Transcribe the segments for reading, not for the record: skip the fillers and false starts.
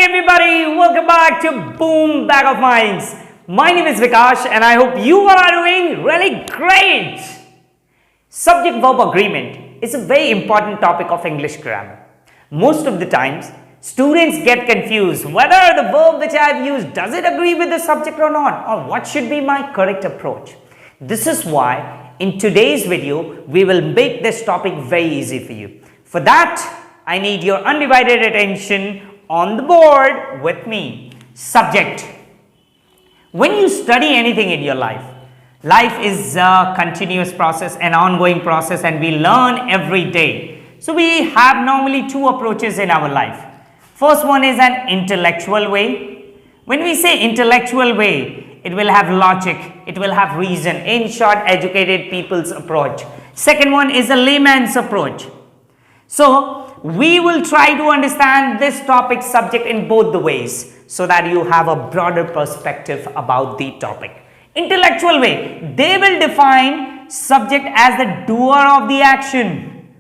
everybody, welcome back to Boom Bag of Minds. My name is Vikash and I hope you all are doing really great. Subject-verb agreement is a very important topic of English grammar. Most of the times, students get confused whether the verb which I have used, does it agree with the subject or not, or what should be my correct approach. This is why in today's video, we will make this topic very easy for you. For that, I need your undivided attention on the board with me. Subject. When you study anything in your life, life is a continuous process, an ongoing process, and we learn every day. So we have normally two approaches in our life. First one is an intellectual way. When we say intellectual way, it will have logic, it will have reason. In short, educated people's approach. Second one is a layman's approach. So we will try to understand this topic subject in both the ways so that you have a broader perspective about the topic. Intellectual way, they will define subject as the doer of the action.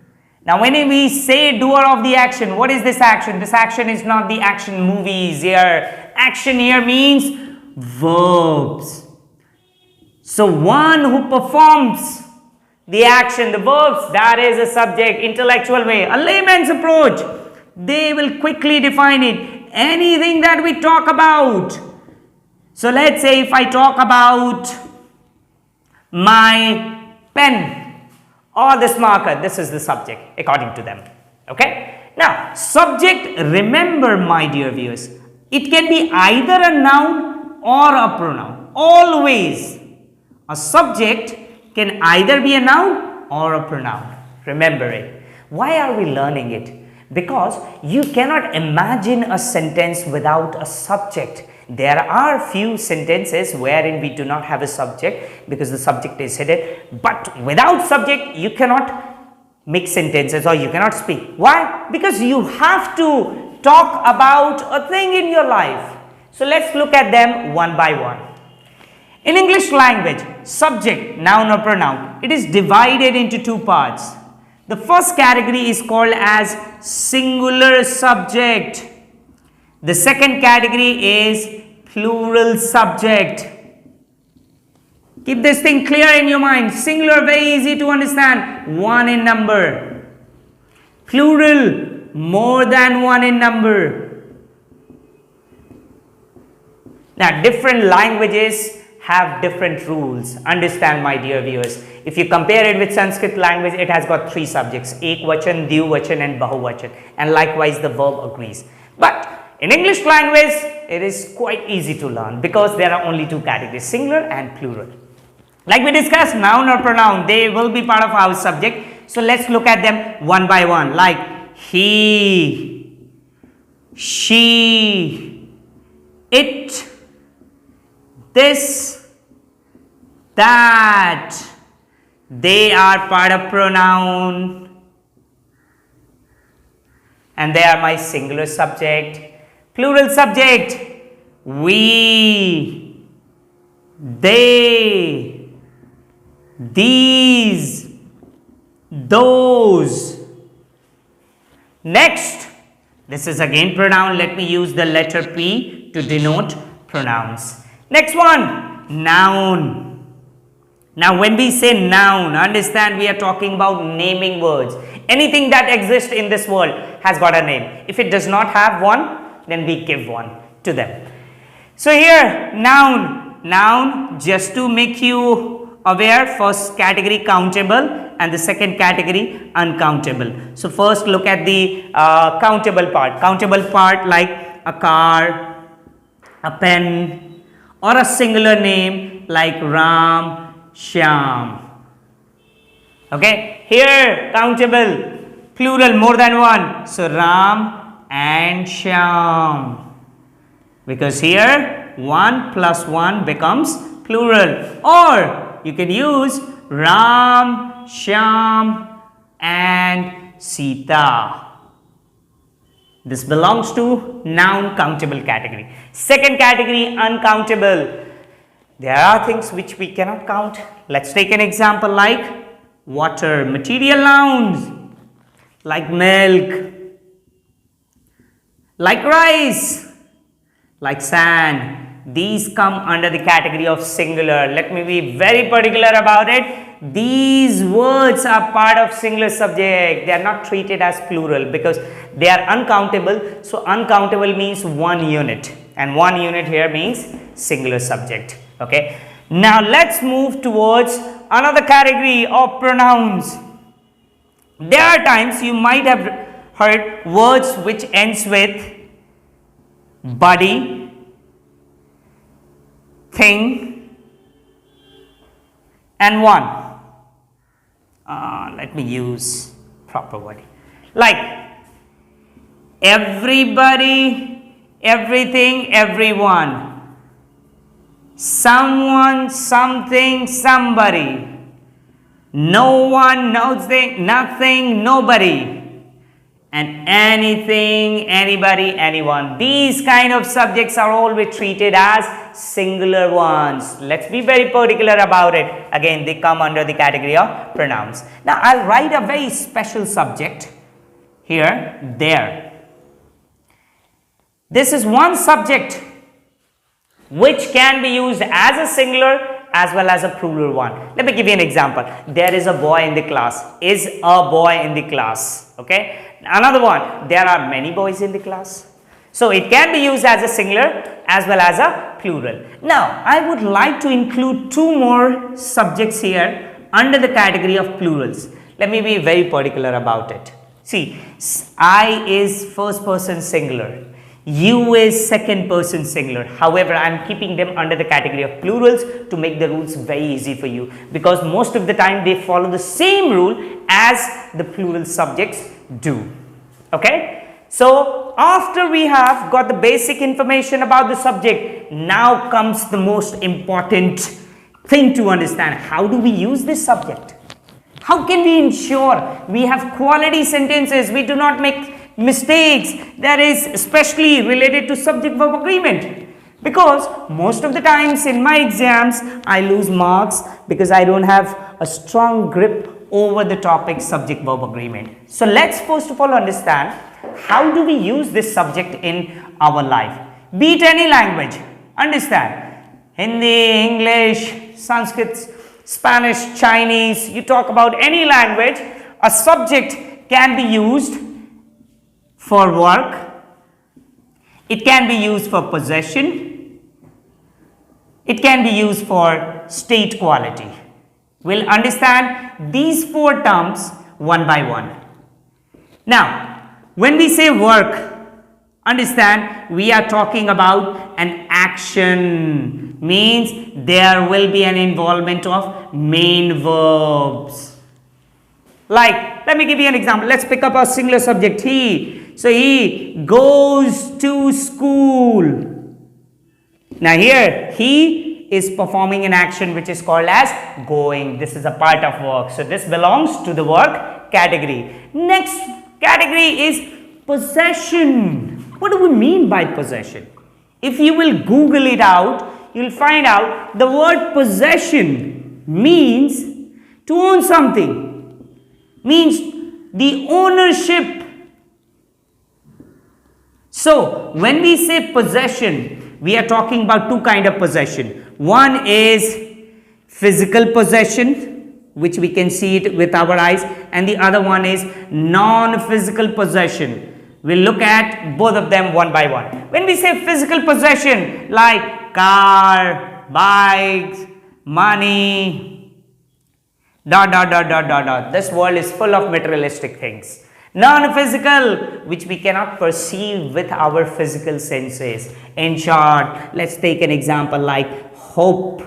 Now when we say doer of the action, what is this action? This action is not the action movies here. Action here means verbs. So one who performs the action, the verbs, that is a subject. Intellectual way. A layman's approach, they will quickly define it. Anything that we talk about. So let's say if I talk about my pen or this marker, this is the subject according to them. Okay. Now, subject, remember my dear viewers, it can be either a noun or a pronoun. Always a subject can either be a noun or a pronoun. Remember it. Why are we learning it? Because you cannot imagine a sentence without a subject. There are few sentences wherein we do not have a subject because the subject is hidden. But without subject, you cannot make sentences or you cannot speak. Why? Because you have to talk about a thing in your life. So let's look at them one by one. In English language, subject, noun or pronoun, it is divided into two parts. The first category is called as singular subject. The second category is plural subject. Keep this thing clear in your mind. Singular, very easy to understand, one in number. Plural, more than one in number. Now, different languages have different rules. Understand, my dear viewers. If you compare it with Sanskrit language, it has got three subjects: Ekvachan, Dvivachan and Bahuvachan, and likewise the verb agrees. But in English language, it is quite easy to learn because there are only two categories, singular and plural. Like we discussed, noun or pronoun, they will be part of our subject. So let's look at them one by one. Like he, she, it, this, that, they are part of pronoun and they are my singular subject. Plural subject, we, they, these, those. Next, this is again pronoun. Let me use the letter P to denote pronouns. Next one, noun. Now when we say noun, understand we are talking about naming words. Anything that exists in this world has got a name. If it does not have one, then we give one to them. So here, noun. Noun, just to make you aware, first category countable and the second category uncountable. So first look at the countable part. Countable part like a car, a pen, or a singular name like Ram, Shyam. Okay, here countable, plural, more than one. So Ram and Shyam. Because here 1 plus 1 becomes plural. Or you can use Ram, Shyam and Sita. This belongs to noun countable category. Second category, uncountable. There are things which we cannot count. Let's take an example like water, material nouns like milk, like rice, like sand. These come under the category of singular. Let me be very particular about it. These words are part of singular subject. They are not treated as plural because they are uncountable. So uncountable means one unit, and one unit here means singular subject. Okay. Now let's move towards another category of pronouns. There are times you might have heard words which ends with body, thing, and one. Let me use proper word. Like everybody, everything, everyone. Someone, something, somebody. No one, nothing, nobody. And anything, anybody, anyone. These kind of subjects are always treated as singular ones. Let's be very particular about it. Again, they come under the category of pronouns. Now, I'll write a very special subject here, there. This is one subject which can be used as a singular as well as a plural one. Let me give you an example. There is a boy in the class. Is a boy in the class. Okay. Another one. There are many boys in the class. So it can be used as a singular as well as a plural. Now, I would like to include two more subjects here under the category of plurals. Let me be very particular about it. See, I is first person singular. You is second person singular. However, I am keeping them under the category of plurals to make the rules very easy for you, because most of the time they follow the same rule as the plural subjects do. Okay. So, after we have got the basic information about the subject, now comes the most important thing to understand. How do we use this subject? How can we ensure we have quality sentences? We do not make mistakes. That is especially related to subject verb agreement, because most of the times in my exams I lose marks because I don't have a strong grip over the topic subject verb agreement. So let's first of all understand how do we use this subject in our life, be it any language. Understand, Hindi, English, Sanskrit, Spanish, Chinese, you talk about any language, a subject can be used for work, it can be used for possession, it can be used for state quality. We'll understand these four terms one by one. Now, when we say work, understand we are talking about an action, means there will be an involvement of main verbs. Like, let me give you an example. Let's pick up a singular subject, he. So, he goes to school. Now, here, he is performing an action which is called as going. This is a part of work. So, this belongs to the work category. Next category is possession. What do we mean by possession? If you will Google it out, you will find out the word possession means to own something, means the ownership. So, when we say possession, we are talking about two kinds of possession. One is physical possession, which we can see it with our eyes, and the other one is non-physical possession. We'll look at both of them one by one. When we say physical possession, like car, bikes, money, this world is full of materialistic things. Non-physical, which we cannot perceive with our physical senses. In short, let's take an example like hope,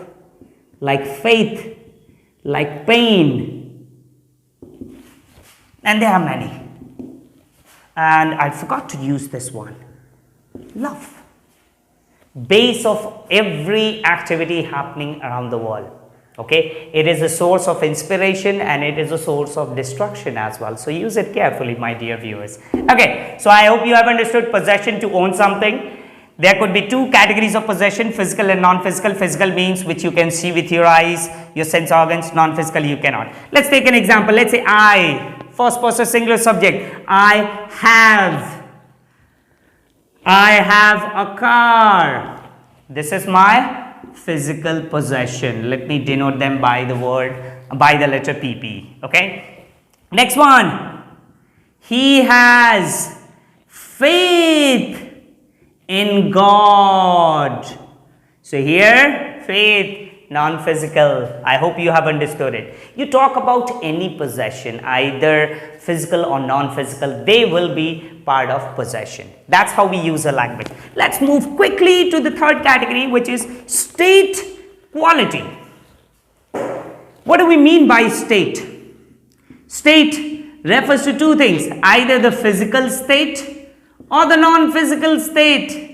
like faith, like pain, and there are many. And I forgot to use this one. Love. Base of every activity happening around the world. Okay, it is a source of inspiration and it is a source of destruction as well. So use it carefully, my dear viewers. Okay, so I hope you have understood possession, to own something. There could be two categories of possession, physical and non-physical. Physical means which you can see with your eyes, your sense organs. Non-physical you cannot. Let's take an example. Let's say I, first person singular subject. I have I have a car. This is my physical possession. Let me denote them by the letter PP. Okay. Next one. He has faith in God. So here, faith, non-physical. I hope you have understood it. You talk about any possession, either physical or non-physical, they will be part of possession. That's how we use a language. Let's move quickly to the third category, which is state quality. What do we mean by state? State refers to two things, either the physical state or the non-physical state.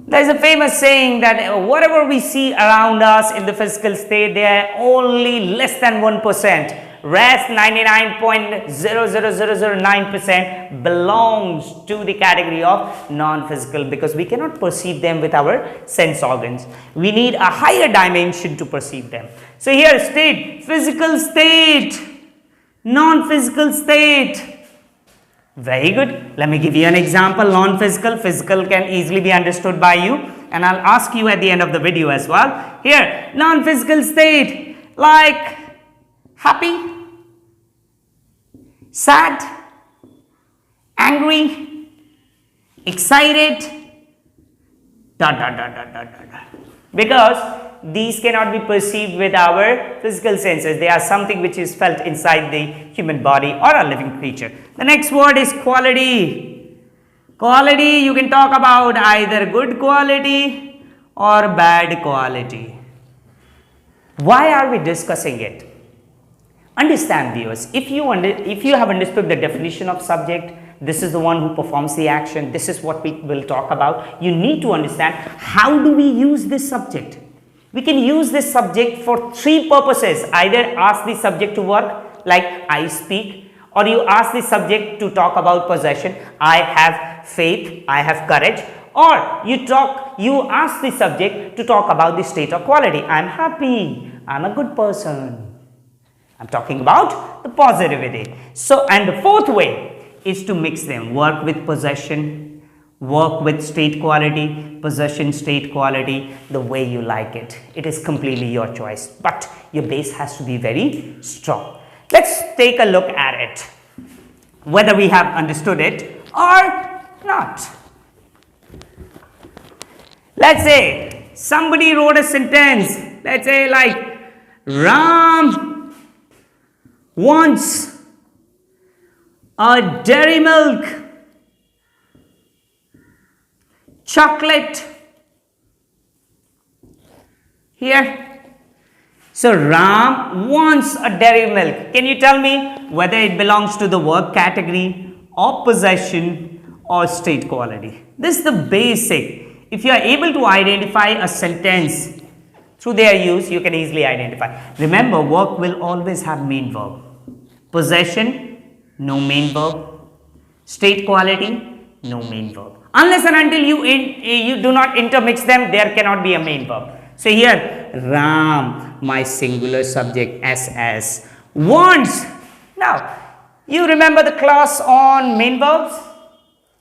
There is a famous saying that whatever we see around us in the physical state, they are only less than 1%. Rest 99.00009% belongs to the category of non-physical, because we cannot perceive them with our sense organs. We need a higher dimension to perceive them. So here, state, physical state, non-physical state. Very good. Let me give you an example. Non-physical, physical can easily be understood by you, and I'll ask you at the end of the video as well. Here, non-physical state, like happy, sad, angry, excited, because these cannot be perceived with our physical senses. They are something which is felt inside the human body or a living creature. The next word is quality. Quality, you can talk about either good quality or bad quality. Why are we discussing it? Understand, viewers, if you have understood the definition of subject, this is the one who performs the action, this is what we will talk about. You need to understand, how do we use this subject? We can use this subject for three purposes. Either ask the subject to work, like I speak, or you ask the subject to talk about possession, I have faith, I have courage, or you ask the subject to talk about the state of quality, I am happy, I am a good person. I am talking about the positivity. So, and the fourth way is to mix them, work with possession, work with state quality, possession, state quality, the way you like it. It is completely your choice, but your base has to be very strong. Let's take a look at it, whether we have understood it or not. Let's say somebody wrote a sentence, let's say like, Ram wants a dairy milk, chocolate. Here, so Ram wants a dairy milk. Can you tell me whether it belongs to the verb category or possession or state quality? This is the basic. If you are able to identify a sentence through their use, you can easily identify. Remember, work will always have main verb. Possession, no main verb. State quality, no main verb. Unless and until you do not intermix them, there cannot be a main verb. So here, Ram, my singular subject, SS, wants. Now, you remember the class on main verbs?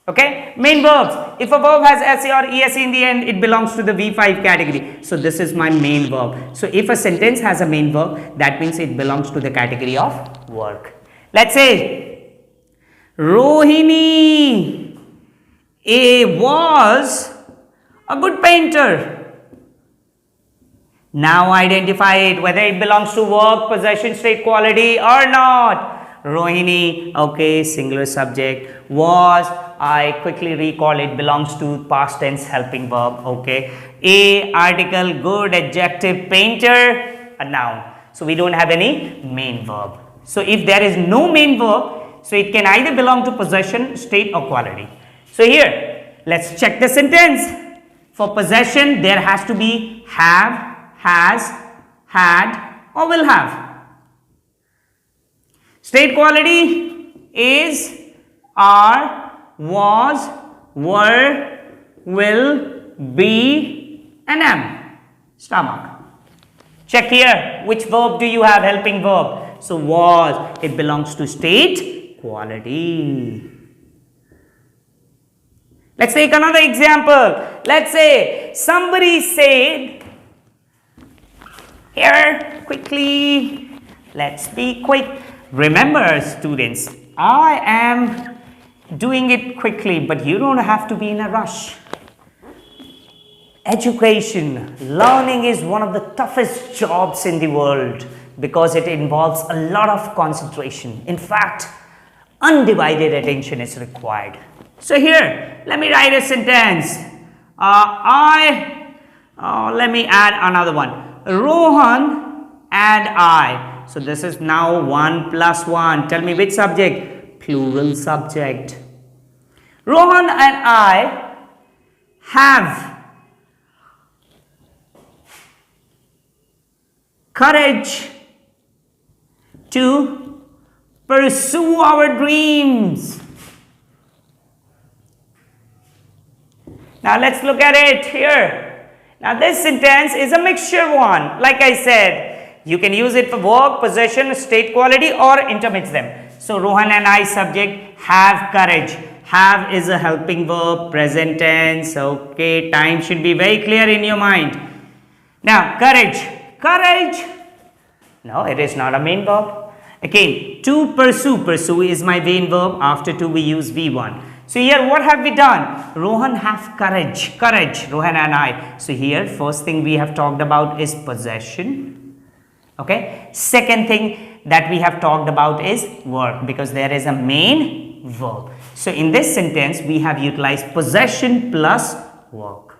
Okay, main verbs. If a verb has SE or ESE in the end, it belongs to the V5 category. So this is my main verb. So if a sentence has a main verb, that means it belongs to the category of work. Let's say, Rohini was a good painter. Now identify it, whether it belongs to work, possession, state quality or not. Rohini, okay, singular subject. Was, I quickly recall, it belongs to past tense helping verb, okay. A, article, good, adjective, painter, a noun. So we don't have any main verb. So if there is no main verb, so it can either belong to possession, state or quality. So here, let's check the sentence. For possession, there has to be have, has, had or will have. State quality is are, was, were, will, be and am. Stomach. Check here, which verb do you have, helping verb? So was, it belongs to state quality. Let's take another example. Let's say somebody said, here quickly, let's be quick. Remember students, I am doing it quickly, but you don't have to be in a rush. Education, learning is one of the toughest jobs in the world because it involves a lot of concentration. In fact, undivided attention is required. So here, let me write a sentence. Let me add another one. Rohan and I. So this is now 1 plus 1. Tell me which subject? Plural subject. Rohan and I have courage to pursue our dreams. Now let's look at it here. Now this sentence is a mixture one. Like I said, you can use it for verb, possession, state quality, or intermix them. So Rohan and I subject have courage. Have is a helping verb, present tense. Okay, time should be very clear in your mind. Now courage. Courage. No, it is not a main verb. Again, to pursue. Pursue is my main verb. After to we use V1. So here what have we done? Rohan have courage. Courage. Rohan and I. So here first thing we have talked about is possession. Okay. Second thing that we have talked about is work because there is a main verb. So in this sentence we have utilized possession plus work.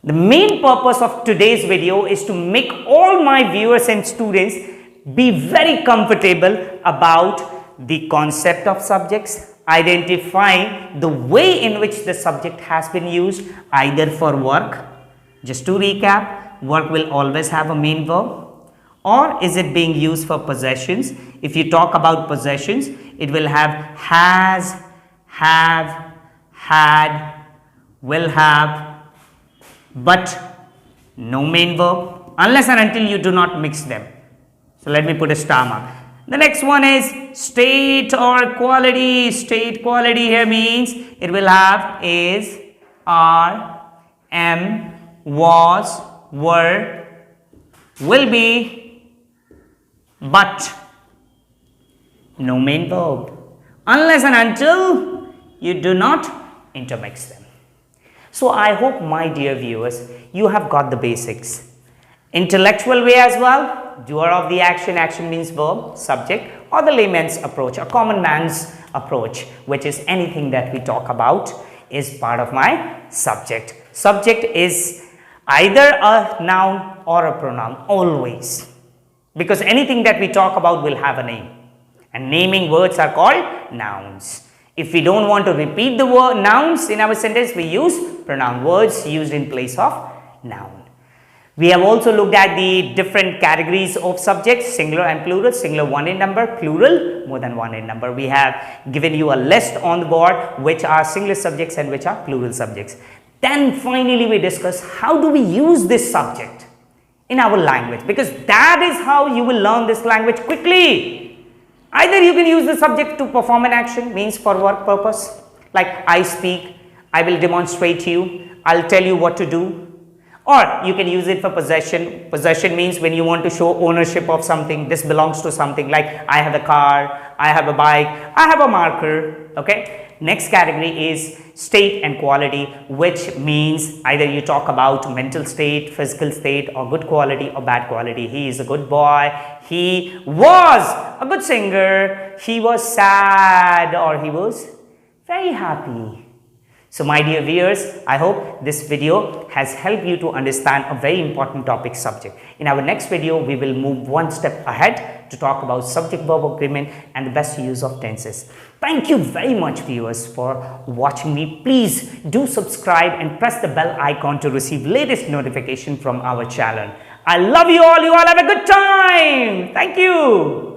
The main purpose of today's video is to make all my viewers and students be very comfortable about the concept of subjects, identifying the way in which the subject has been used either for work. Just to recap, work will always have a main verb, or is it being used for possessions? If you talk about possessions, it will have has, have, had, will have, but no main verb unless and until you do not mix them. So let me put a star mark. The next one is state or quality. State quality here means it will have is, are, am, was, were, will be, but no main verb unless and until you do not intermix them. So I hope my dear viewers, you have got the basics. Intellectual way as well. Doer of the action. Action means verb, subject, or the layman's approach, a common man's approach, which is anything that we talk about is part of my subject. Subject is either a noun or a pronoun, always, because anything that we talk about will have a name, and naming words are called nouns. If we don't want to repeat the word nouns in our sentence, we use pronoun, words used in place of noun. We have also looked at the different categories of subjects, singular and plural. Singular, one in number, plural, more than one in number. We have given you a list on the board which are singular subjects and which are plural subjects. Then finally we discuss how do we use this subject in our language, because that is how you will learn this language quickly. Either you can use the subject to perform an action, means for work purpose, like I speak, I will demonstrate to you, I'll tell you what to do. Or you can use it for possession. Possession means when you want to show ownership of something, this belongs to something, like I have a car, I have a bike, I have a marker. Okay. Next category is state and quality, which means either you talk about mental state, physical state, or good quality or bad quality. He is a good boy, he was a good singer, he was sad, or he was very happy. So my dear viewers, I hope this video has helped you to understand a very important topic, subject. In our next video, we will move one step ahead to talk about subject-verb agreement and the best use of tenses. Thank you very much viewers for watching me. Please do subscribe and press the bell icon to receive latest notification from our channel. I love you all. You all have a good time. Thank you.